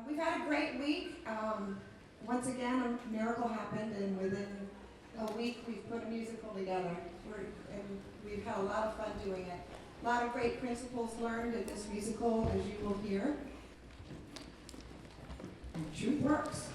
We've had a great week. Once again, a miracle happened, and within a week, we've put a musical together. And we've had a lot of fun doing it. A lot of great principles learned in this musical, as you will hear. Truth Works.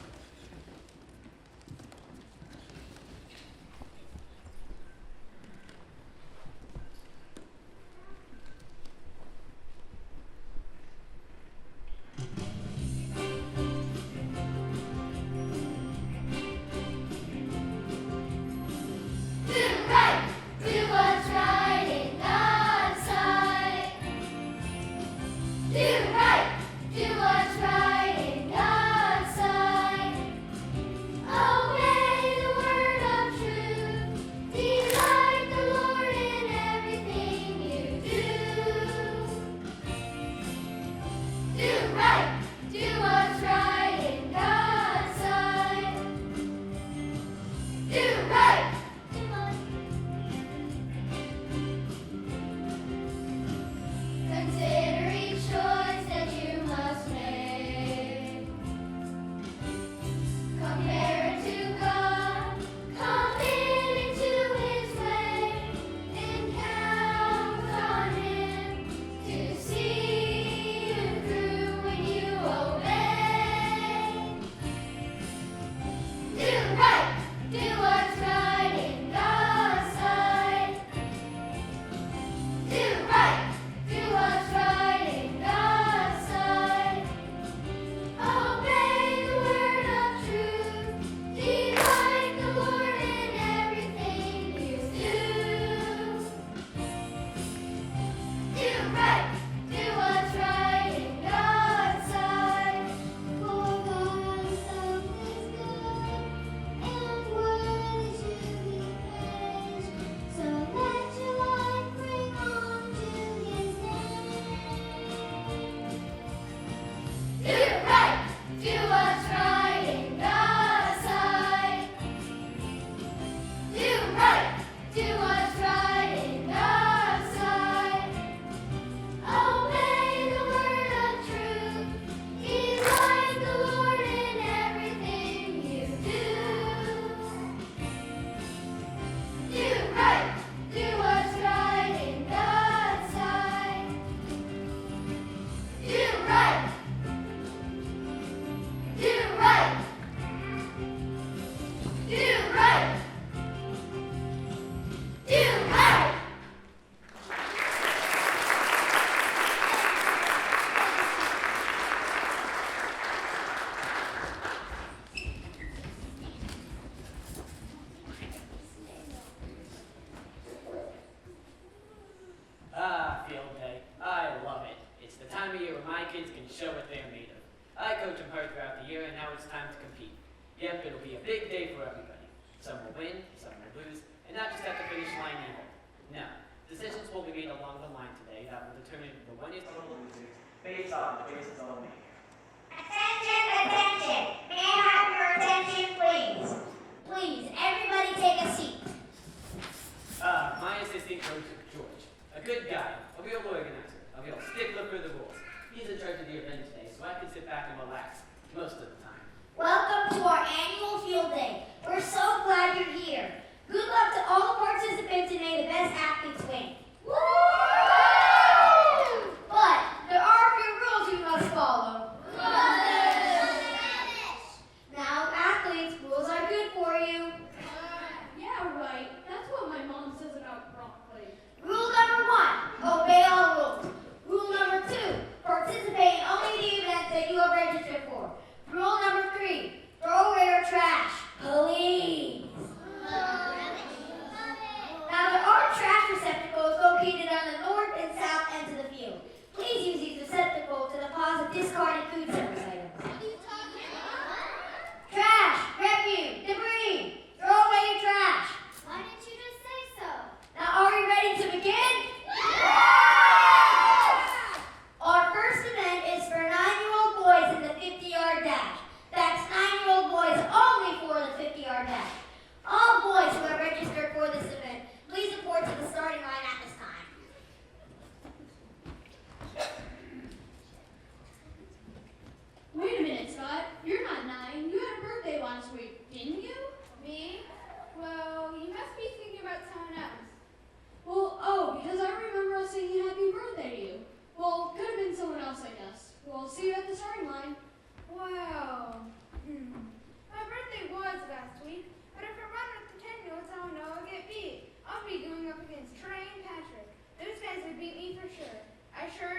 Yep, it'll be a big day for everybody. Some will win, some will lose, and not just at the finish line either. No, decisions will be made along the line today that will determine the winners or losers based on the race's own maker. Attention, attention! May I have your attention, please? Please, everybody take a seat. My assistant coach, George. A good guy, a real organizer, a real stickler for the rules. He's in charge of the event today, so I can sit back and relax most of the time. Welcome to our annual field day. We're so glad you're here. Good luck to all participants and may the best athletes win. Woo! But there are a few rules we must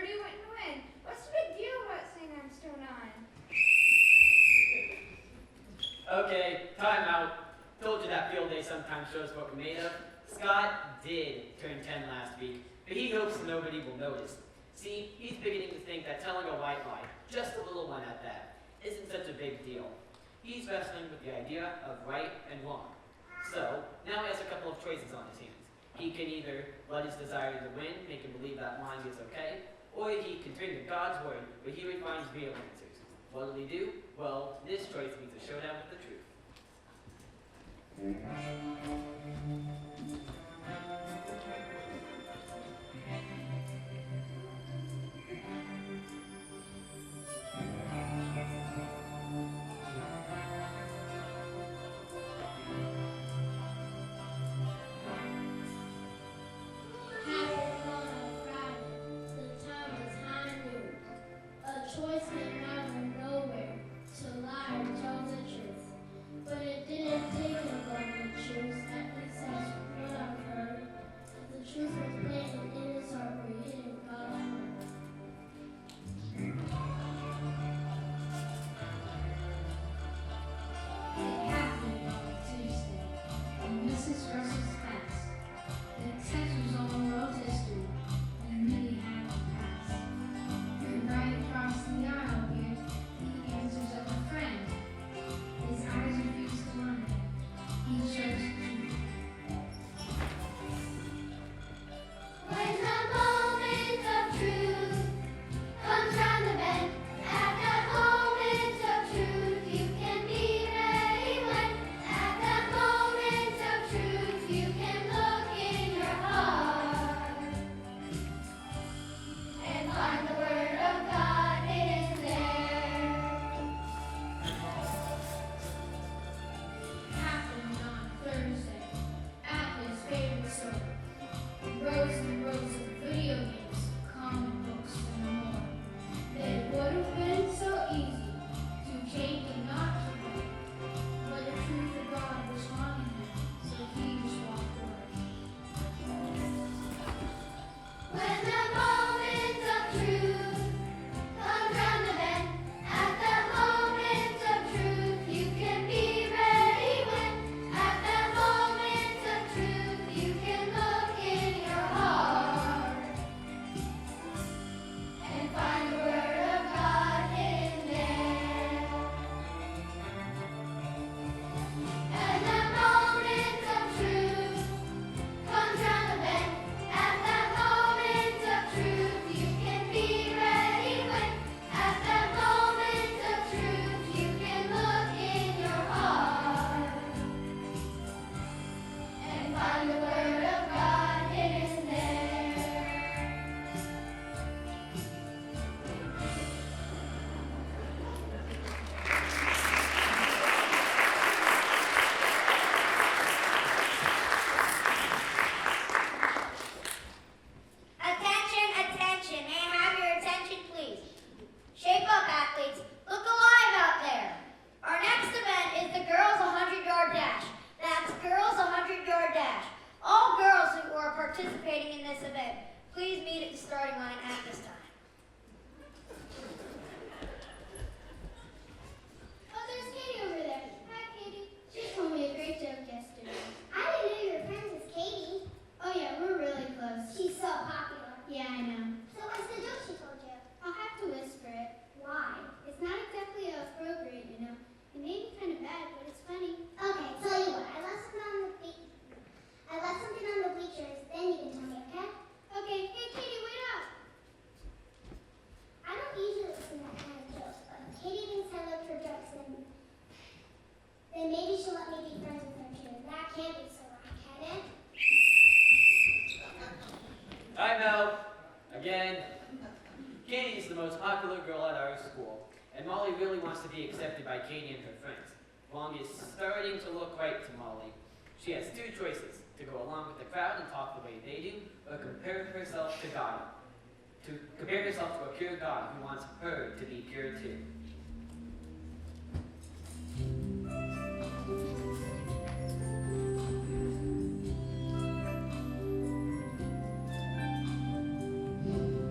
everybody wouldn't win. What's the big deal about saying I'm still 9? Okay, time out. Told you that field day sometimes shows what we're made of. Scott did turn 10 last week, but he hopes nobody will notice. See, he's beginning to think that telling a white lie, just a little one at that, isn't such a big deal. He's wrestling with the idea of right and wrong. So, now he has a couple of choices on his hands. He can either let his desire to win make him believe that lying is okay, or he can turn to God's word where he refines real answers. What will he do? Well, this choice means a showdown with the truth. Choice came out of nowhere to lie or tell the truth. But it didn't take him long to choose, at least that's what I've heard. The truth was plain and in his heart were hidden God's word. It happened on Tuesday, in Mrs. Russell's class. The text was on world history, and many had to pass. And right across the aisle here, the answers of a friend. His eyes refused to lie. He chose truth. When the moment of truth comes round the bend, at that moment of truth you can be ready when, at that moment of truth you can look in your heart and find the word of God is there. Happened on Thursday at his favorite store. Rows and rows of video games, comic books, and more. It would have been so easy to change and not to win, but the truth of God was haunting him, so he just walked away. When the moment of truth comes round the bend, at that moment of truth you can be ready when, at that moment of truth you can look in your heart and find the word of God in there. And that moment of truth comes round the bend, at that moment of truth you can be ready when, at that moment of truth you can look in your heart and find the word of God in there. Attention, attention. May I have your attention, please? Shape up, athletes. Look alive out there. Our next event is the Girls 100-Yard Dash. That's Girls 100-Yard Dash. All girls who are participating in this event, please meet at the starting line at this time. Oh, there's Katie over there. Hi, Katie. She told me a great joke yesterday. I didn't know you were friends with Katie. Oh yeah, we're really close. She's so popular. Yeah, I know. So what's the joke she told you? I'll have to whisper it. Why? It's not exactly appropriate, you know. It may be kind of bad, but it's funny. Okay, tell you what. I left something on the bleachers. Then you can tell me, okay? Okay. Hey, Katie, wait up. I don't usually listen to that kind of jokes, but Katie thinks I look for jokes, and then maybe she'll let me be friends with her too. That can't be so wrong, can it? Hi, Mel. Again. Katie is the most popular girl at our school, and Molly really wants to be accepted by Katie and her friends. Wrong is starting to look right to Molly. She has two choices: to go along with the crowd and talk the way they do, or compare herself to God. To compare herself to a pure God who wants her to be pure too.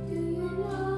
Do you know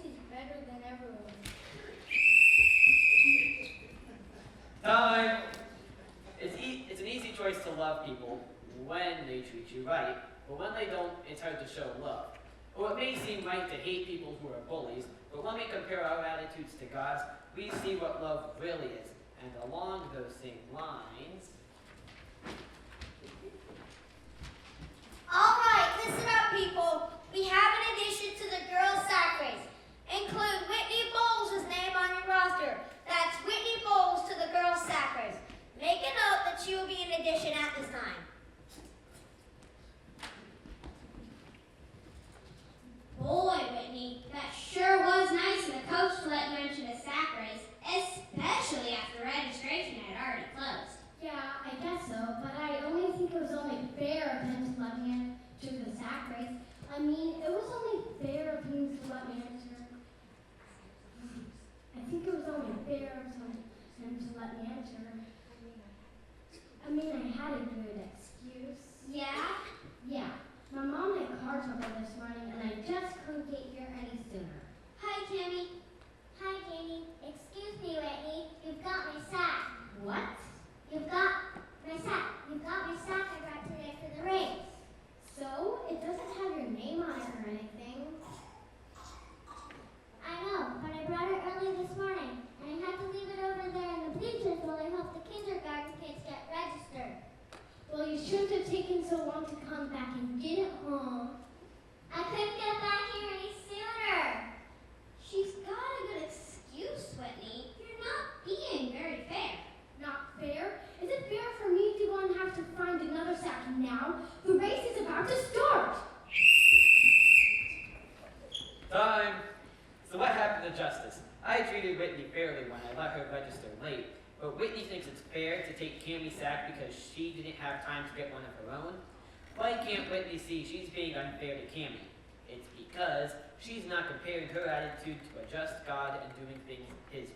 he's better than everyone. Time! It's an easy choice to love people when they treat you right, but when they don't, it's hard to show love. Or it may seem right to hate people who are bullies, but when we compare our attitudes to God's, we see what love really is. And along those same lines... All right, listen up, people. We have an addition to the girls' sack race. Include Whitney Bowles' name on your roster. That's Whitney Bowles to the girls' sack race. Make a note that she will be an addition at this time. Boy, Whitney, that sure was nice of the coach to let you enter the sack race, especially after registration had already closed. Yeah, I guess so, but I only think it was only fair of him to let me enter the sack race. I mean, it was only fair of him to let me enter. I think it was only fair of him to let me enter. I mean, I had a good excuse. Yeah? Yeah, my mom had car trouble this morning, and I just couldn't get here any sooner. Hi, Tammy. Hi, Katie. Excuse me, Whitney. You've got my sack. What? You've got my sack. You've got my sack I brought today for the race. So, it doesn't have your name on it or anything. I know, but I brought it early this morning, and I had to leave it over there in the bleachers while I helped the kindergarten kids get registered. Well, you shouldn't have taken so long to come back and get it home. I couldn't get back here any sooner. She's got a good excuse, Whitney. You're not being very fair. Not fair? Is it fair for me to go and have to find another sack now? The race is about to start! Time! So what happened to justice? I treated Whitney fairly when I let her register late, but Whitney thinks it's fair to take Cammie's sack because she didn't have time to get one of her own. Why can't Whitney see she's being unfair to Cammie? It's because she's not comparing her attitude to a just God and doing things his way.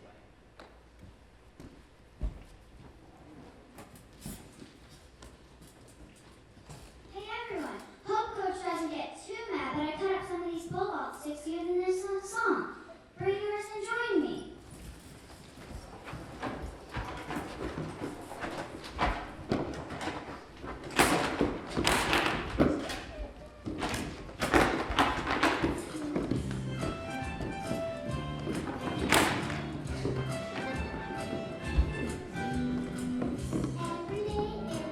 Hey everyone, hope Coach doesn't get too mad that I cut up some of these pole vault sticks using this song. Bring yours and join me. Every day in the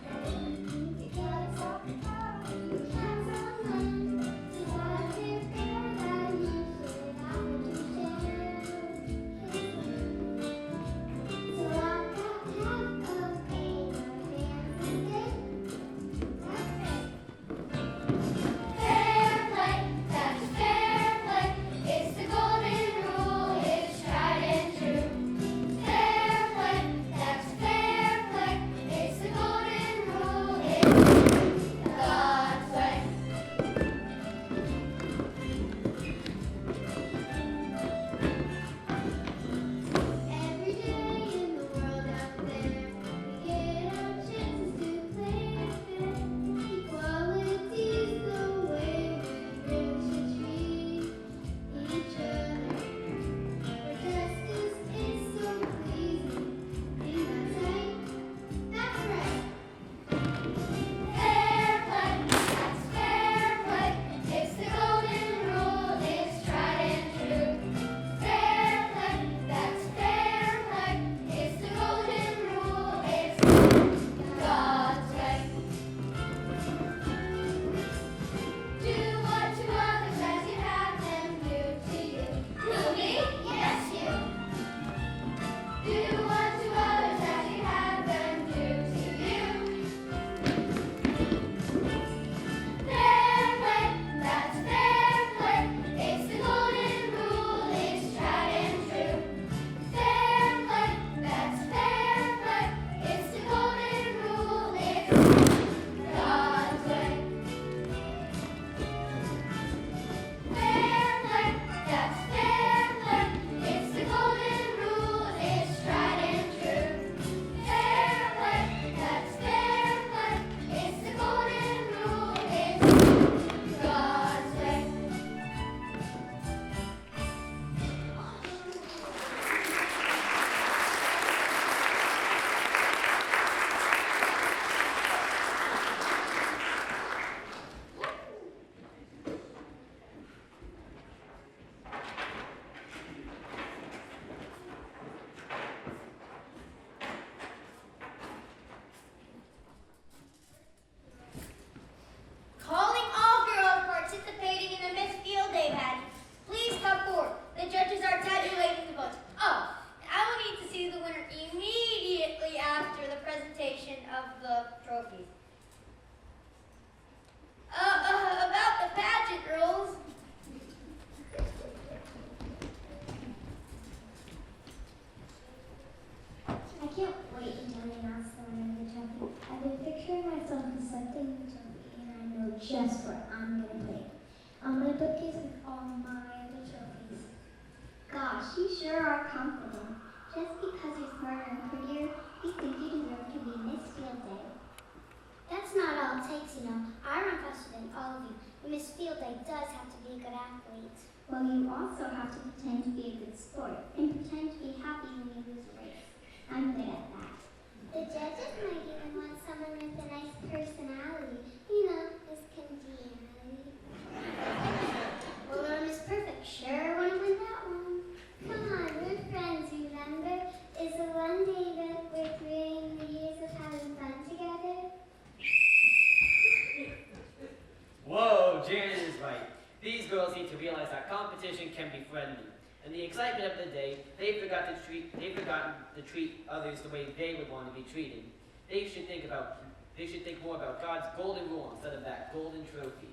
morning, together for the party, hands on land, together bookcase with all my other trophies. Gosh, you sure are comfortable. Just because you're smarter and prettier, you think you deserve to be Miss Field Day. That's not all it takes, you know. I run faster than all of you. And Miss Field Day does have to be a good athlete. Well, you also have to pretend to be a good sport and pretend to be happy when you lose a race. I'm good at that. The judges might even want someone with a nice personality. You know, Miss Congeniality. Well, Miss Perfect sure want to win that one. Come on, we're friends, remember? Is the one day that we're creating the years of having fun together? Whoa, Janet is right. These girls need to realize that competition can be friendly. In the excitement of the day, they've forgotten to treat others the way they would want to be treated. They should think more about God's golden rule instead of that golden trophy.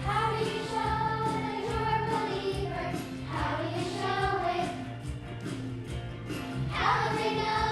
How do you show that you're a believer? How do you show it? How do they know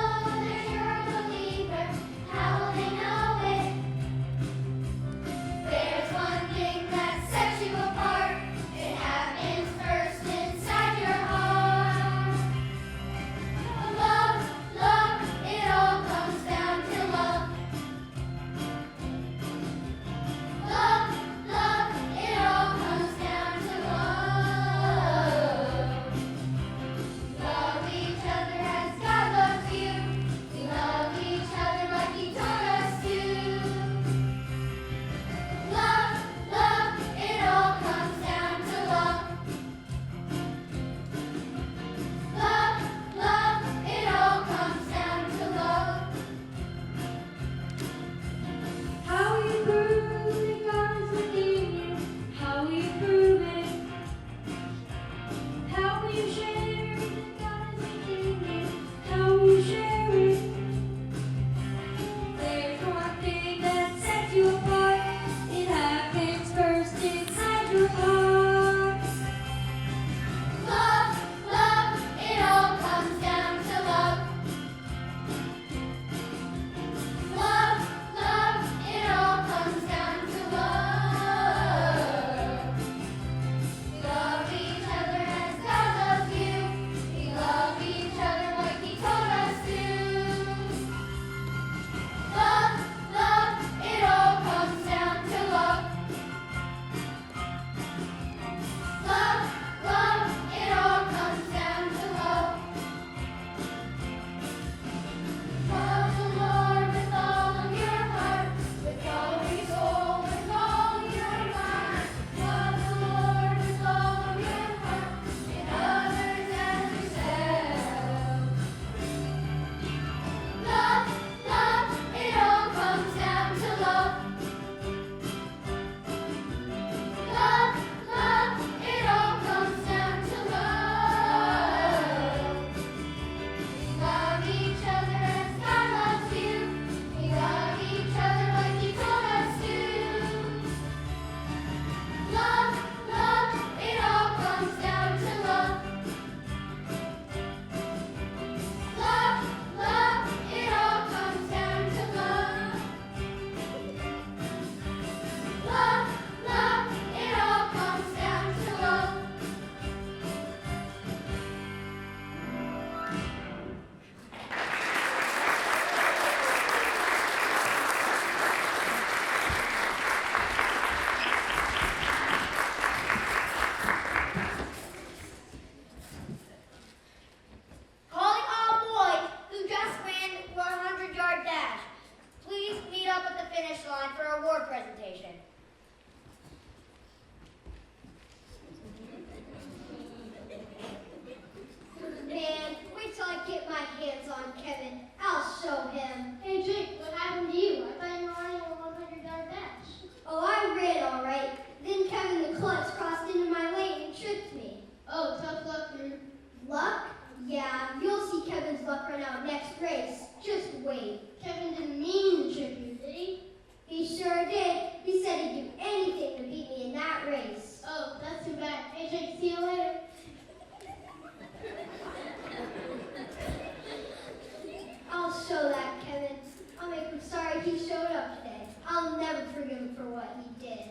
I'll never forgive him for what he did.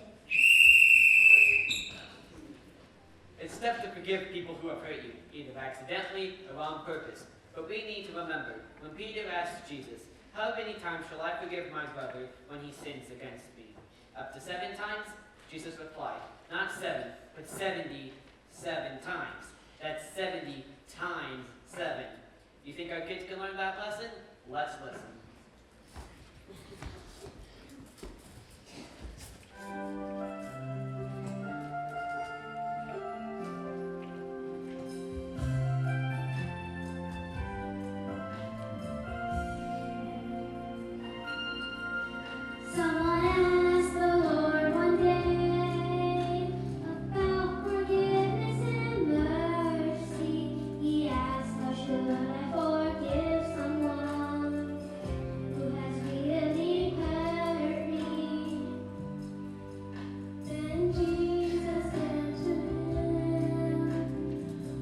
It's tough to forgive people who have hurt you, either accidentally or on purpose. But we need to remember, when Peter asked Jesus, "How many times shall I forgive my brother when he sins against me? Up to 7 times?" Jesus replied, "Not 7, but 77 times. That's 70 times 7. You think our kids can learn that lesson? Let's listen. Someone asked the Lord one day about forgiveness and mercy. He asked, "How should I forgive someone who has really hurt me?" Then Jesus answered him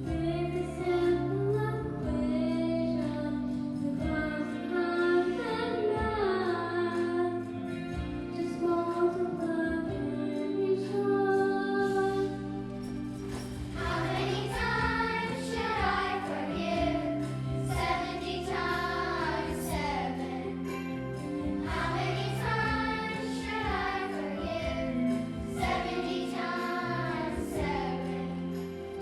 with a simple equation: the closer heart than mine. Just multiply every time. How many times should I forgive? 70 times 7. How many times should I forgive? 70 times 7.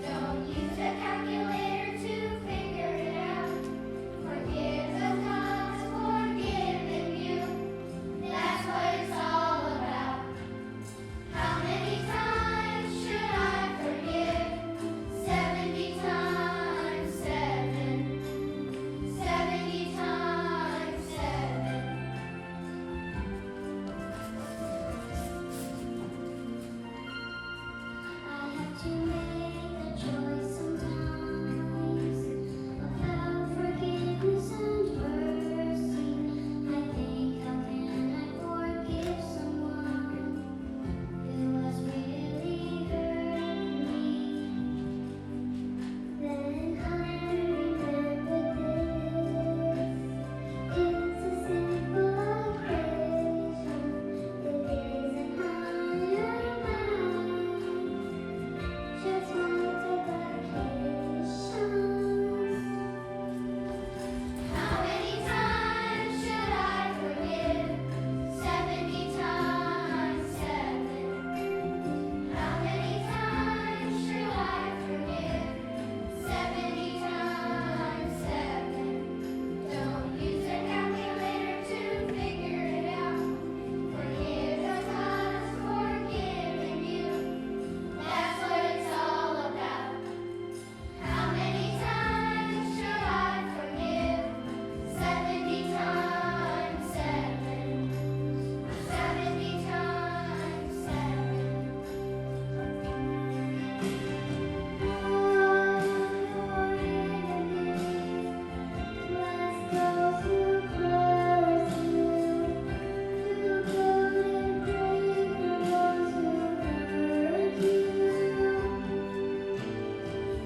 Don't use a calculator to figure it out. Forgive as God's forgiven you. That's what it's all about. How many times should I forgive? 70 times 7. 70 times 7. I have to make a choice sometimes about forgiveness and mercy. I think, how can I forgive someone who has really hurt me? Then I remembered this. It's a simple equation. It isn't higher mind, just multiplication. How many times should I forgive? 70 times 7. How many times should I forgive? 70 times 7. Don't use a calculator to figure it out. Forgive as God's forgiven you. That's what it's all about. How many times should I forgive? 70 times 7. 70 times 7. Bless those who curse you. Do good and pray for those who hurt you.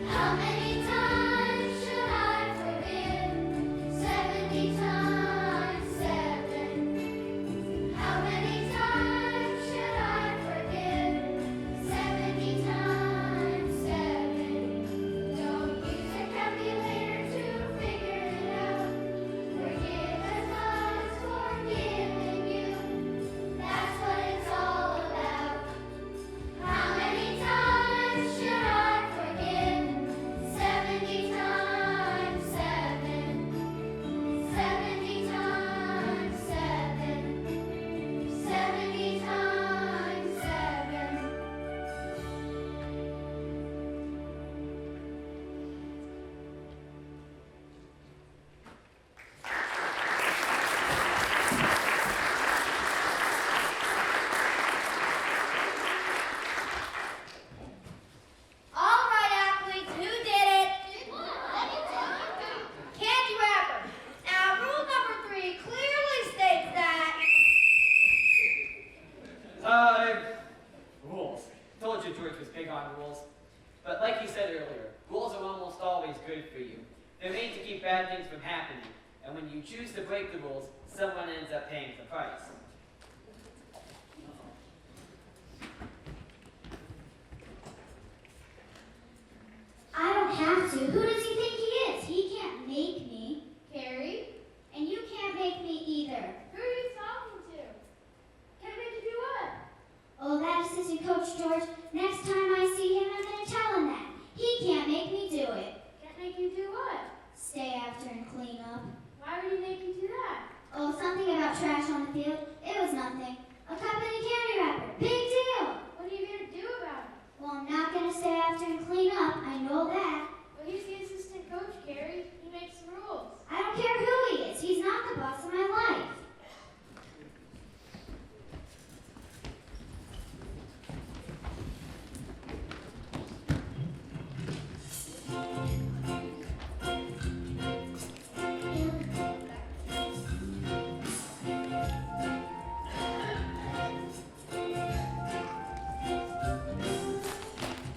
How many times should I forgive? 70 times 7. How many times should I forgive? 70 times 7. Don't use a calculator to figure it out. Forgive as God's forgiven you. That's what it's all about. How many times should I forgive? 70 times 7. 70 times 7. 70 times 7. All right, athletes, who did it? Candy wrapper. Now, rule number 3 clearly states that. Rules. Told you George was big on rules. But like he said earlier, rules are almost always good for you. They're made to keep bad things from happening. And when you choose to break the rules, someone ends up paying the price. assistant coach George. Next time I see him, I'm going to tell him that. He can't make me do it. Can't make you do what? Stay after and clean up. Why would he make you do that? Oh, something about trash on the field. It was nothing. A cup and a candy wrapper. Big deal. What are you going to do about it? Well, I'm not going to stay after and clean up. I know that. Well, he's the assistant coach, Carrie. He makes the rules. I don't care who he is. He's not the boss of my life.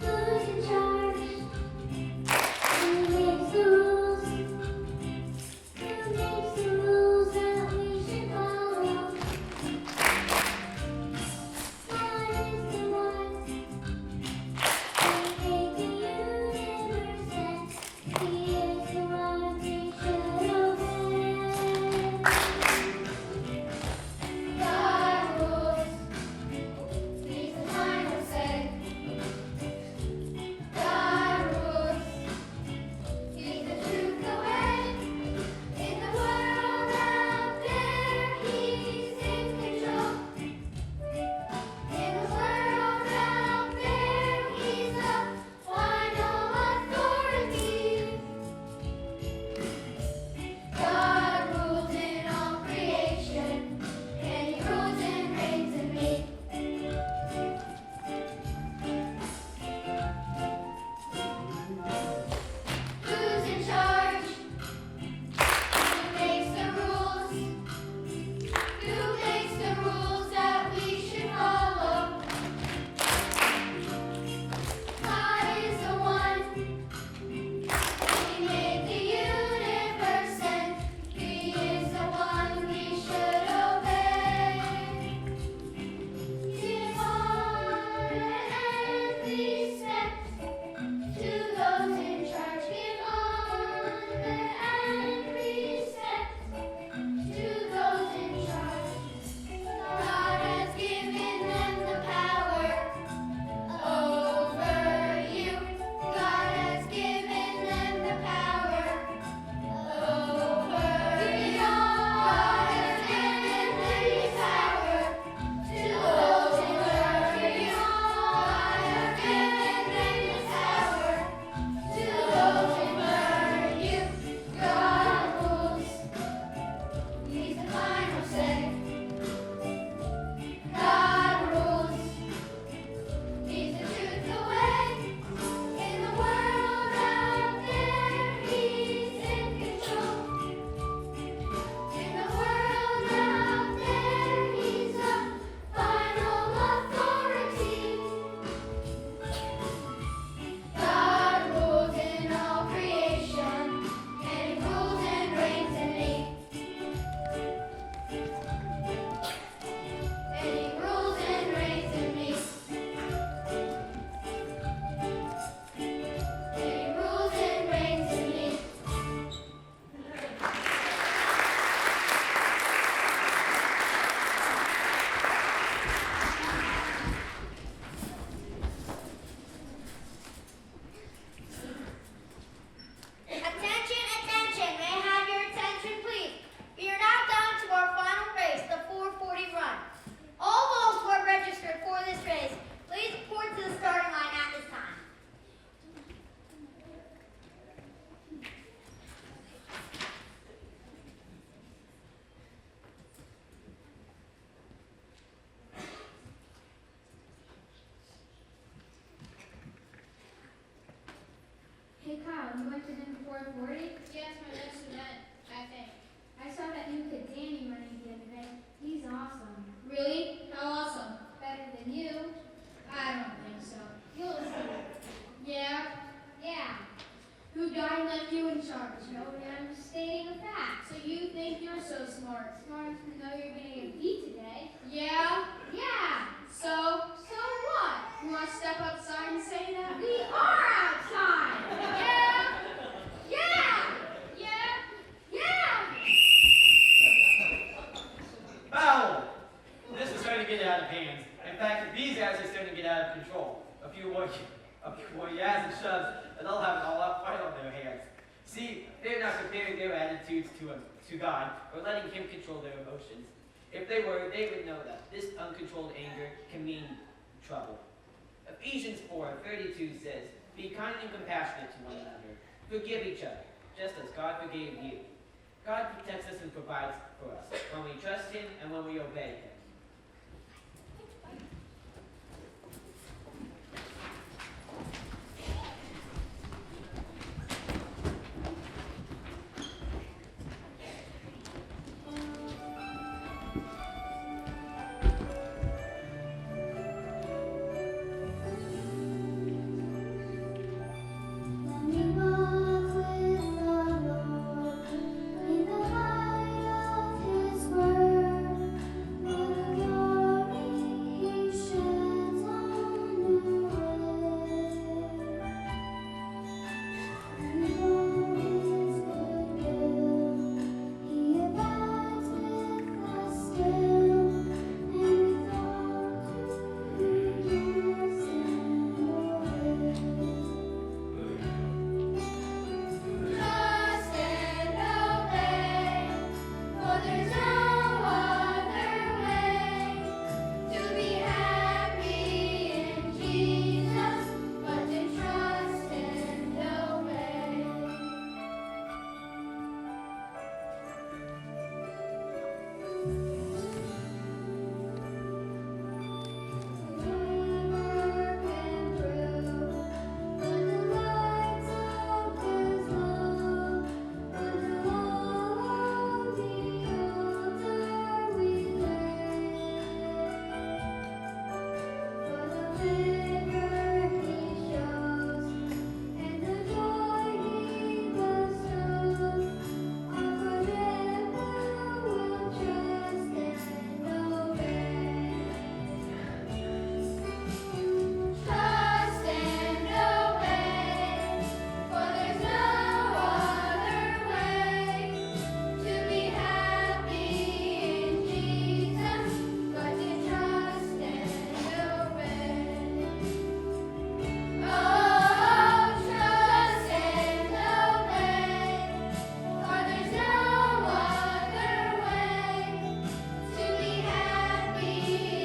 Who's in charge? Who makes the rules? Who makes the rules that we should follow? God is the one who made the universe, and He is the one we should obey. God rules. He's the final say. God rules. He's the truth, the way. In the world out there, He's in control. In the world out there, He's the final authority. God rules in all creation, and He rules and reigns in me. Who's in charge? Who makes the rules? Who makes the rules that we should follow? God is the one. He made the universe, and He is the one we should obey. Give honor and respect to those in charge. Give honor and respect to those in charge. God has given them the power over you. God has given them the power over you. God has given them the power to those in charge. God has given them the power to those in charge. You, God rules. He's the final say. God rules. He's the truth, the way. In the world out there, He's in control. In the world out there, He's the final authority. God rules in all creation, and He rules and reigns in me. And He rules and reigns in me. And He rules and reigns in me. Attention, attention. May I have your attention, please? We are now down to our final race, the 440 run. All those who are registered for this race, please report to the starting line at this time. Hey Kyle, you went to the 440? Yes, my next event, I think. I saw that new kid Danny running the other day. He's awesome. Really? How awesome? Better than you? I don't think so. You'll see. Yeah? Yeah. Who died and left you in charge? Nobody. I'm just stating a fact. So you think you're so smart? Smart enough to know you're going to get beat today? Yeah? Yeah. So what? You want to step outside and say that? We are outside! Yeah! Yeah! Yeah! Yeah! Foul! This is starting to get out of hand. In fact, these guys are starting to get out of control. A few more yas and shoves, and they'll have an all-out fight on their hands. See, they're not comparing their attitudes to God or letting Him control their emotions. If they were, they would know that this uncontrolled anger can mean trouble. Ephesians 4:32 says, "Be kind and compassionate to one another. Forgive each other, just as God forgave you." God protects us and provides for us when we trust Him and when we obey Him. Let me walk with the Lord in the light of His word. For the glory He sheds on the way. We know His goodwill. He abides with us still, and we long to rejoice and obey. Trust and obey, for there's no other way to be happy in Jesus but to trust and obey. Whoever can prove the delights of His love, under all of the altar we lay. For the vigor He shows and the joy He bestows are for them who will trust and obey. Trust and obey, for there's no other way to be happy in Jesus but to trust and obey. Oh, trust and obey, for there's no other way to be happy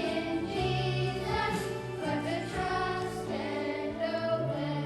in Jesus but to trust and obey.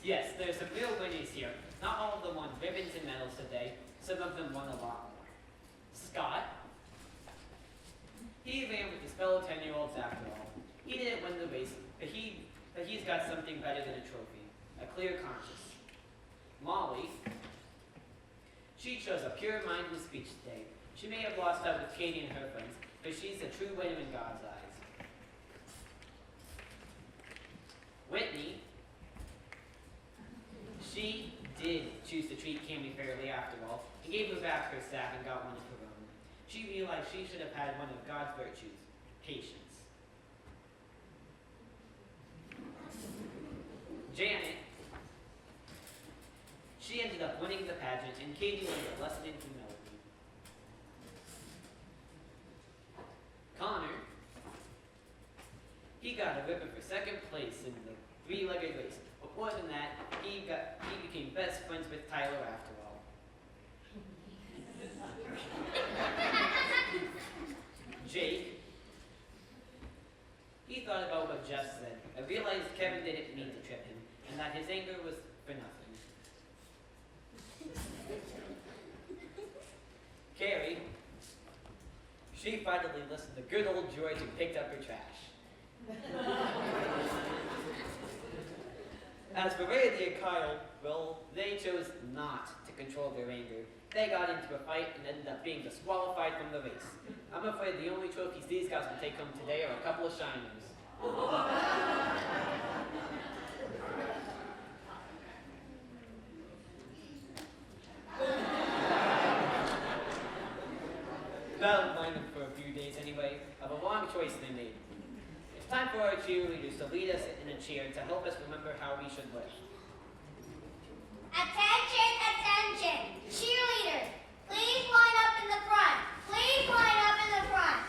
Yes, there's some real winners here. Not all of them won ribbons and medals today. Some of them won a lot more. Scott, he ran with his fellow 10-year-olds after all. He didn't win the race, but he's got something better than a trophy, a clear conscience. Molly, she chose a pure mind and speech today. She may have lost out with Katie and her friends, but she's a true winner in God's eyes. Whitney, she did choose to treat Cammy fairly after all, and gave her back her sack and got one of her own. She realized she should have had one of God's virtues, patience. Janet, she ended up winning the pageant, and Katie learned a lesson in humility. Connor, he got a ribbon for second place in the three-legged race. But more than that, he became best friends with Tyler after all. Jake, he thought about what Jeff said and realized Kevin didn't mean to trip him and that his anger was for nothing. Carrie, she finally listened to good old George and picked up her trash. As for Randy and Kyle, well, they chose not to control their anger. They got into a fight and ended up being disqualified from the race. I'm afraid the only trophies these guys will take home today are a couple of shiners. That'll remind them for a few days anyway of a wrong choice they made. It's time for our cheerleaders to lead us in a cheer to help us remember how we should live. Attention, attention! Cheerleaders, please line up in the front. Please line up in the front.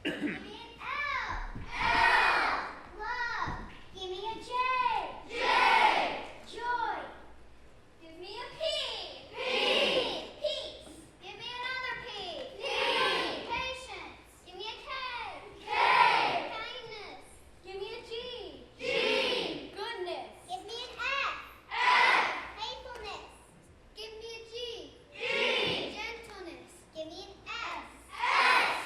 Give me an L. L. Love. Give me a J. J. Joy. Give me a P. P. Peace. Give me another P. P. Patience. Give me a K. K. Kindness. Give me a G. G. Goodness. Give me an F. F. Faithfulness. Give me a G. G. Gentleness. Give me an S. S.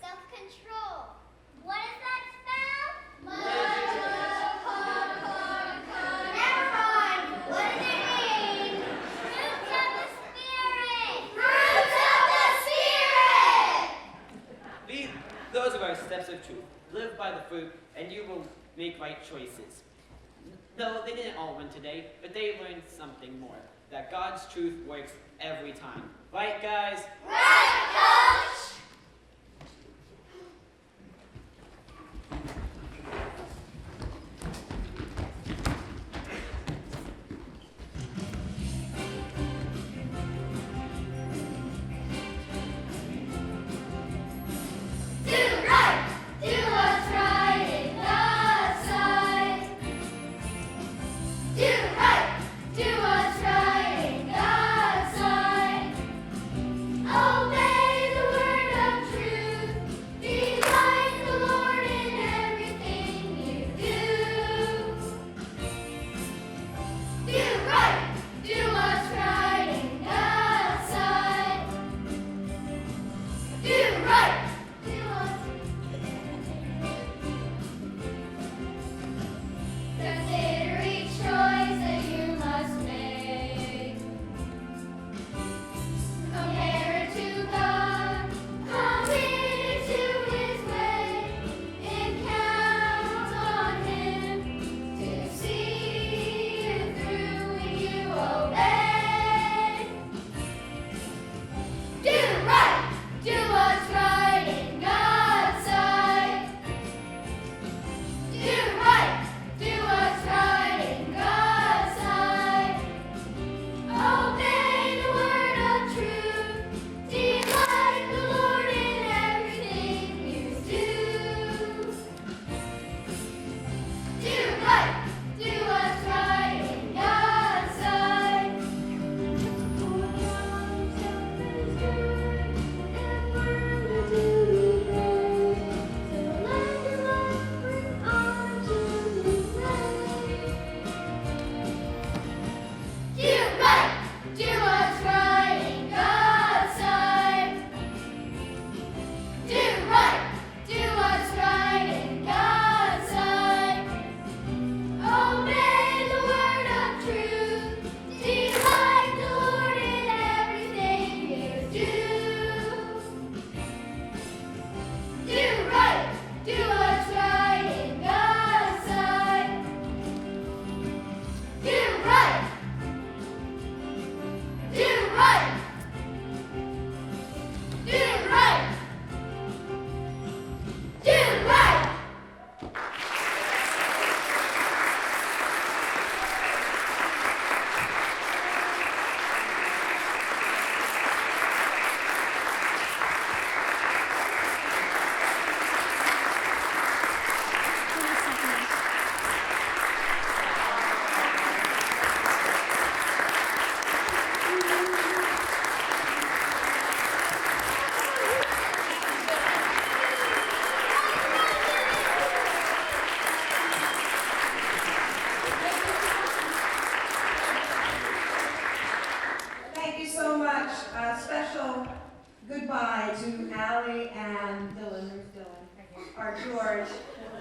Self-control. What does that spell? Never mind. What does it mean? Fruits of the Spirit. Fruits of the Spirit. Those are our steps of truth. Live by the fruit, and you will make right choices. No, they didn't all win today, but they learned something more. That God's truth works every time. Right, guys? Right, Coach. Do right. Do what's right in God's sight. Do right. Do what's right in God's sight. Obey the word of truth. Delight the Lord in everything you do. Do right. Do what's right in God's sight. Do right. Do what's Consider each choice that you must make. Compare it to God, commit it to His way, and count on Him to see you through when you obey. Do right, do what's right in God's sight. Do right, do what's right in God's sight. Obey the word of truth. Delight the Lord in everything you do. Do right, do what's right in God's sight. For God's help is good, and word to obey. So let your life bring honor to His name. Do right, do what's right in God's sight. Do right, do what's right in God's sight. Obey the word of truth. Delight the Lord in everything you do. Do right, do what's right in God's sight. Do right. Do right. Do right. Do right. Thank you so much. A special goodbye to Allie and Dylan, who's Dylan, or George,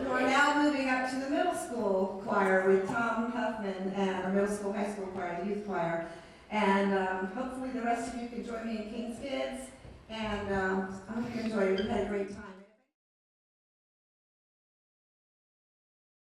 We're now moving up to the middle school choir with Tom Huffman and our middle school, high school choir, the youth choir. And hopefully the rest of you can join me in King's Kids. And I hope you enjoy it. We had a great time.